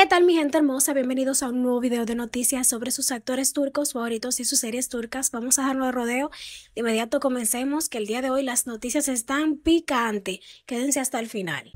¿Qué tal mi gente hermosa? Bienvenidos a un nuevo video de noticias sobre sus actores turcos favoritos y sus series turcas. Vamos a dejarlo de rodeo. De inmediato comencemos, que el día de hoy las noticias están picantes. Quédense hasta el final.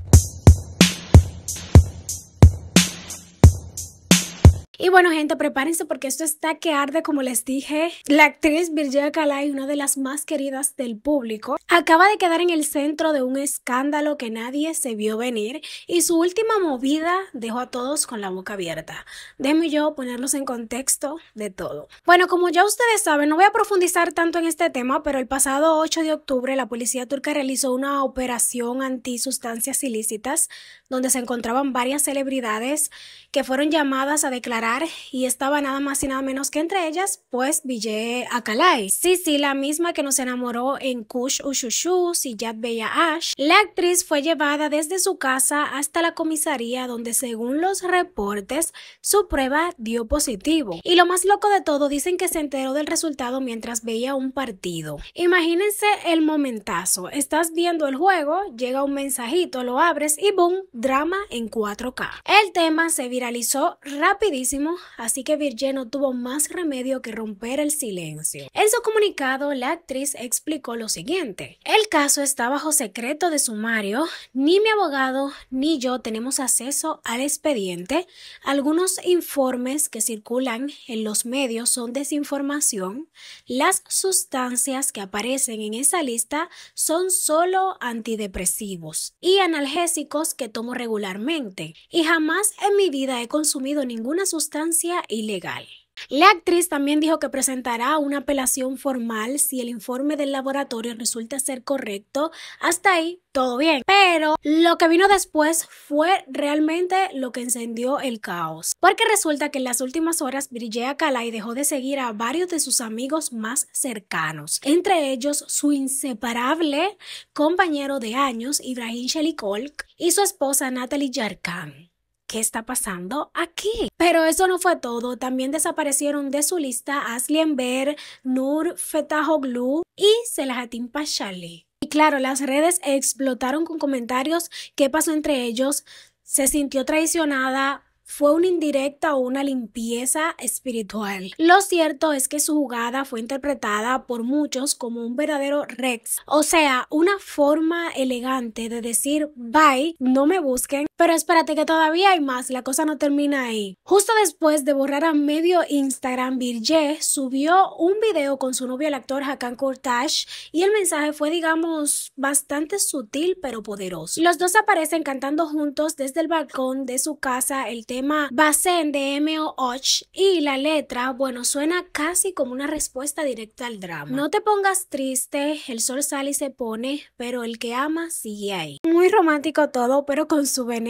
Y bueno gente, prepárense porque esto está que arde. Como les dije, la actriz Virgie Akalay, una de las más queridas del público, acaba de quedar en el centro de un escándalo que nadie se vio venir y su última movida dejó a todos con la boca abierta. Déjenme yo ponerlos en contexto de todo. Bueno, como ya ustedes saben, no voy a profundizar tanto en este tema, pero el pasado 8 de octubre la policía turca realizó una operación anti sustancias ilícitas donde se encontraban varias celebridades que fueron llamadas a declarar, y estaba nada más y nada menos que entre ellas, pues, Virgie Akalay. Sí, la misma que nos enamoró en Kush Ushushu, Siyat Bella Ash. La actriz fue llevada desde su casa hasta la comisaría donde, según los reportes, su prueba dio positivo. Y lo más loco de todo, dicen que se enteró del resultado mientras veía un partido. Imagínense el momentazo. Estás viendo el juego, llega un mensajito, lo abres y boom, drama en 4K. El tema se viralizó rapidísimo, así que Virgie no tuvo más remedio que romper el silencio. En su comunicado, la actriz explicó lo siguiente: el caso está bajo secreto de sumario, ni mi abogado ni yo tenemos acceso al expediente. Algunos informes que circulan en los medios son desinformación. Las sustancias que aparecen en esa lista son solo antidepresivos y analgésicos que tomo regularmente, y jamás en mi vida he consumido ninguna sustancia ilegal. La actriz también dijo que presentará una apelación formal si el informe del laboratorio resulta ser correcto. Hasta ahí todo bien, pero lo que vino después fue realmente lo que encendió el caos, porque resulta que en las últimas horas Virgie Akalay dejó de seguir a varios de sus amigos más cercanos, entre ellos su inseparable compañero de años Ibrahim Chelikolk y su esposa Natalie Yarkan. ¿Qué está pasando aquí? Pero eso no fue todo. También desaparecieron de su lista Asli Enver, Nur Fetahoglu y Selahattin Pashali. Y claro, las redes explotaron con comentarios. ¿Qué pasó entre ellos? ¿Se sintió traicionada? ¿Fue una indirecta o una limpieza espiritual? Lo cierto es que su jugada fue interpretada por muchos como un verdadero Rex, o sea, una forma elegante de decir bye, no me busquen. Pero espérate que todavía hay más, la cosa no termina ahí. Justo después de borrar a medio Instagram, Virgie subió un video con su novio el actor Hakan Kurtash y el mensaje fue, digamos, bastante sutil pero poderoso. Los dos aparecen cantando juntos desde el balcón de su casa el tema Basen de M.O.H. y la letra, bueno, suena casi como una respuesta directa al drama. No te pongas triste, el sol sale y se pone, pero el que ama sigue ahí. Muy romántico todo, pero con su veneno.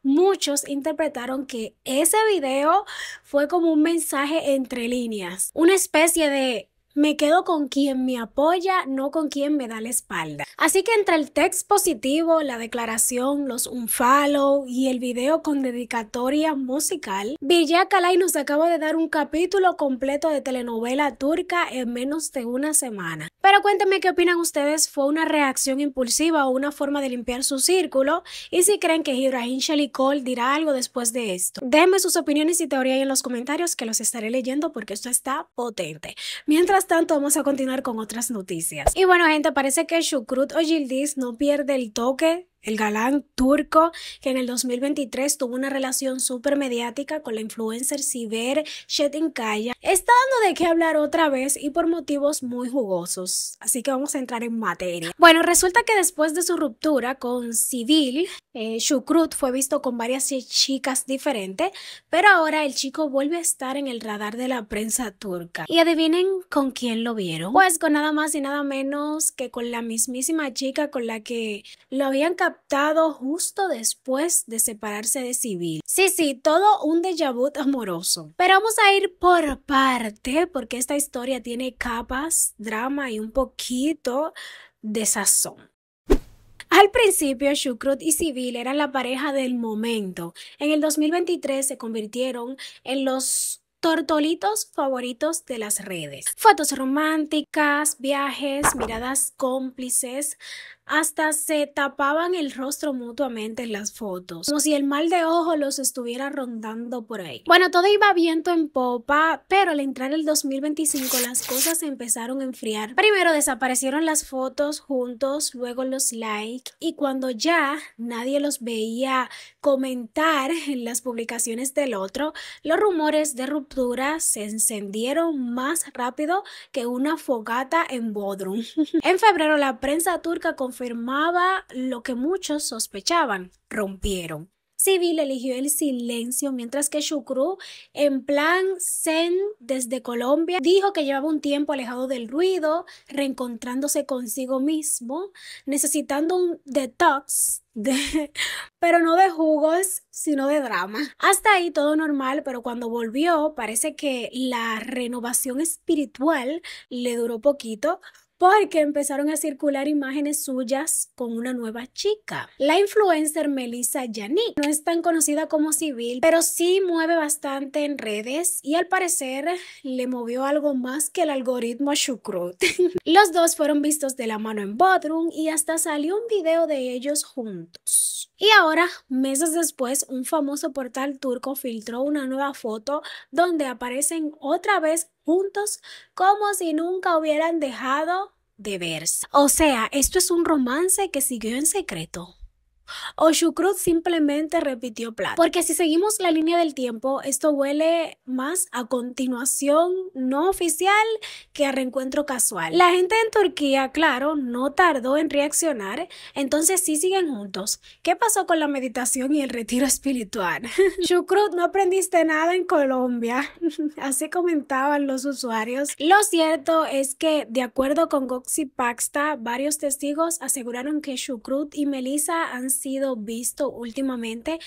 Muchos interpretaron que ese video fue como un mensaje entre líneas, una especie de me quedo con quien me apoya, no con quien me da la espalda. Así que entre el text positivo, la declaración, los unfollow y el video con dedicatoria musical, Virgie Akalay nos acaba de dar un capítulo completo de telenovela turca en menos de una semana. Pero cuéntenme qué opinan ustedes. ¿Fue una reacción impulsiva o una forma de limpiar su círculo? Y si creen que Ibrahim Chelikolk dirá algo después de esto. Déjenme sus opiniones y teorías en los comentarios, que los estaré leyendo porque esto está potente. Mientras tanto, vamos a continuar con otras noticias. Y bueno gente, parece que Shukrut Oyildiz no pierde el toque. El galán turco, que en el 2023 tuvo una relación súper mediática con la influencer Siber Çetinkaya, está dando de qué hablar otra vez y por motivos muy jugosos. Así que vamos a entrar en materia. Bueno, resulta que después de su ruptura con Sibel, Shukrut fue visto con varias chicas diferentes, pero ahora el chico vuelve a estar en el radar de la prensa turca. Y adivinen con quién lo vieron. Pues con nada más y nada menos que con la mismísima chica con la que lo habían captado justo después de separarse de Sibel. Sí, todo un déjà vu amoroso. Pero vamos a ir por parte porque esta historia tiene capas, drama y un poquito de sazón. Al principio, Shukrut y Sibel eran la pareja del momento. En el 2023 se convirtieron en los tortolitos favoritos de las redes. Fotos románticas, viajes, miradas cómplices. Hasta se tapaban el rostro mutuamente en las fotos, como si el mal de ojo los estuviera rondando por ahí. Bueno, todo iba viento en popa, pero al entrar el 2025 las cosas se empezaron a enfriar. Primero desaparecieron las fotos juntos, luego los likes, y cuando ya nadie los veía comentar en las publicaciones del otro, los rumores de ruptura se encendieron más rápido que una fogata en Bodrum. En febrero la prensa turca confirmaba lo que muchos sospechaban: rompieron. Civil eligió el silencio, mientras que Şükrü, en plan zen desde Colombia, dijo que llevaba un tiempo alejado del ruido, reencontrándose consigo mismo, necesitando un detox pero no de jugos, sino de drama. Hasta ahí todo normal, pero cuando volvió parece que la renovación espiritual le duró poquito, porque empezaron a circular imágenes suyas con una nueva chica. La influencer Melissa Yannick no es tan conocida como Civil, pero sí mueve bastante en redes y al parecer le movió algo más que el algoritmo a Şükrü. Los dos fueron vistos de la mano en Bodrum y hasta salió un video de ellos juntos. Y ahora, meses después, un famoso portal turco filtró una nueva foto donde aparecen otra vez juntos como si nunca hubieran dejado de verse. O sea, esto es un romance que siguió en secreto. O Şükrü simplemente repitió plata. Porque si seguimos la línea del tiempo, esto huele más a continuación no oficial que a reencuentro casual. La gente en Turquía, claro, no tardó en reaccionar, entonces sí siguen juntos. ¿Qué pasó con la meditación y el retiro espiritual? Şükrü, no aprendiste nada en Colombia, así comentaban los usuarios. Lo cierto es que, de acuerdo con Gökçe Paksta, varios testigos aseguraron que Şükrü y Melissa han sido vistos últimamente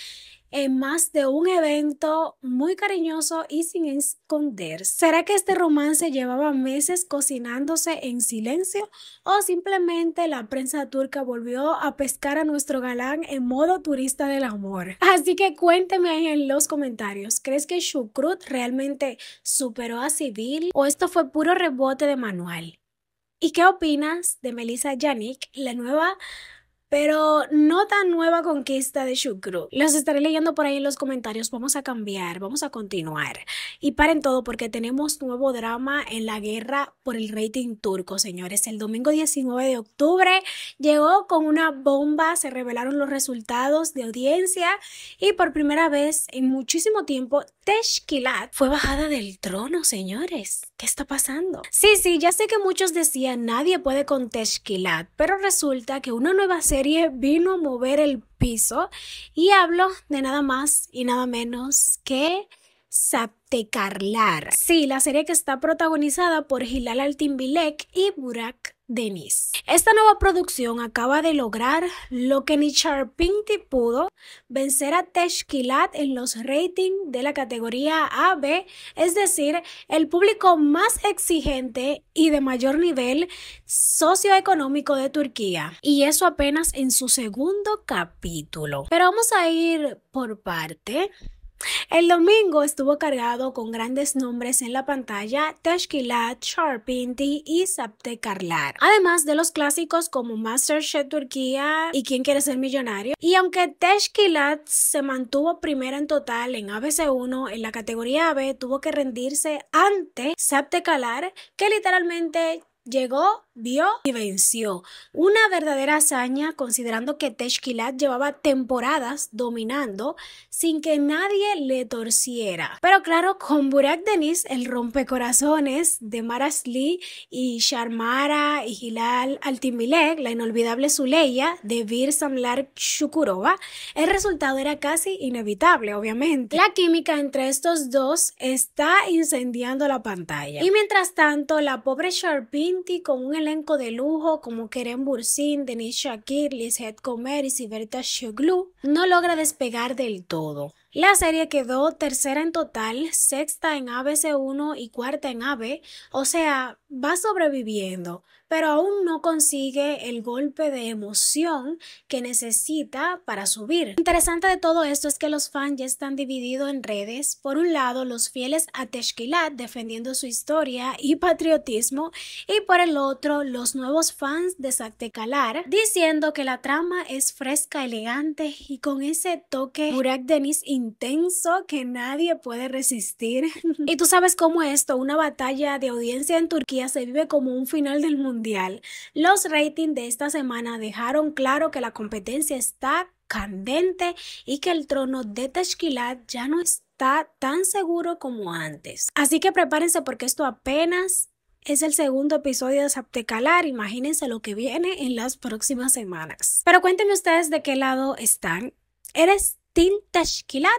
en más de un evento muy cariñoso y sin esconderse. ¿Será que este romance llevaba meses cocinándose en silencio o simplemente la prensa turca volvió a pescar a nuestro galán en modo turista del amor? Así que cuénteme ahí en los comentarios, ¿crees que Şükrü realmente superó a Civil o esto fue puro rebote de manual? ¿Y qué opinas de Melissa Yannick, la nueva pero no tan nueva conquista de Şükrü? Los estaré leyendo por ahí en los comentarios. Vamos a cambiar, vamos a continuar. Y paren todo porque tenemos nuevo drama en la guerra por el rating turco, señores. El domingo 19 de octubre llegó con una bomba, se revelaron los resultados de audiencia y por primera vez en muchísimo tiempo Teşkilat fue bajada del trono, señores. ¿Qué está pasando? Sí, ya sé que muchos decían nadie puede con Teşkilat, pero resulta que una nueva serie vino a mover el piso y hablo de nada más y nada menos que Saptekarlar. Sí, la serie que está protagonizada por Hilal Altimbilek y Burak Deniz. Esta nueva producción acaba de lograr lo que ni Sharpinti pudo: vencer a Teşkilat en los ratings de la categoría AB, es decir, el público más exigente y de mayor nivel socioeconómico de Turquía. Y eso apenas en su segundo capítulo. Pero vamos a ir por parte. El domingo estuvo cargado con grandes nombres en la pantalla: Teşkilat, Sharpinti y Saptekarlar. Además de los clásicos como MasterChef Turquía y ¿Quién quiere ser millonario? Y aunque Teşkilat se mantuvo primera en total en ABC1, en la categoría AB tuvo que rendirse ante Saptekarlar, que literalmente llegó, vio y venció. Una verdadera hazaña, considerando que Teşkilat llevaba temporadas dominando sin que nadie le torciera. Pero claro, con Burak Deniz, el rompecorazones de Marasli y Sharmara y Hilal Altimbilek, la inolvidable Zuleya de Bir Samlar Shukurova, el resultado era casi inevitable, obviamente. La química entre estos dos está incendiando la pantalla. Y mientras tanto, la pobre Sharpinti, con un elenco de lujo como Kerem Bürsin, Deniz Şakir, Lizet Komer y Siverta Şükrü, no logra despegar del todo. La serie quedó tercera en total, sexta en ABC1 y cuarta en AB, o sea, va sobreviviendo, pero aún no consigue el golpe de emoción que necesita para subir. Lo interesante de todo esto es que los fans ya están divididos en redes. Por un lado, los fieles a Teshkilat defendiendo su historia y patriotismo, y por el otro, los nuevos fans de Saktecalar diciendo que la trama es fresca, elegante y con ese toque Burak Deniz intenso que nadie puede resistir. Y tú sabes cómo esto, una batalla de audiencia en Turquía se vive como un final del mundial. Los ratings de esta semana dejaron claro que la competencia está candente y que el trono de Teshkilat ya no está tan seguro como antes. Así que prepárense porque esto apenas es el segundo episodio de Saktecalar. Imagínense lo que viene en las próximas semanas. Pero cuéntenme ustedes de qué lado están. ¿Eres Team Teshkilat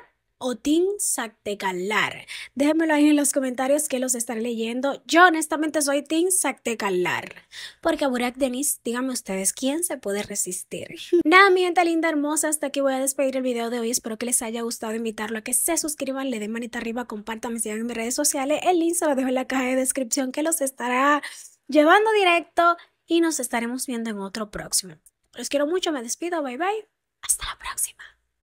o Team Saktecalar? Déjenmelo ahí en los comentarios que los estaré leyendo. Yo honestamente soy Team Saktecalar, porque a Burak Deniz, díganme ustedes, ¿quién se puede resistir? Nada, mi gente linda hermosa, hasta aquí voy a despedir el video de hoy. Espero que les haya gustado, invitarlo a que se suscriban, le den manita arriba, compartan, me sigan en mis redes sociales. El link se lo dejo en la caja de descripción que los estará llevando directo y nos estaremos viendo en otro próximo. Los quiero mucho, me despido, bye bye, hasta la próxima.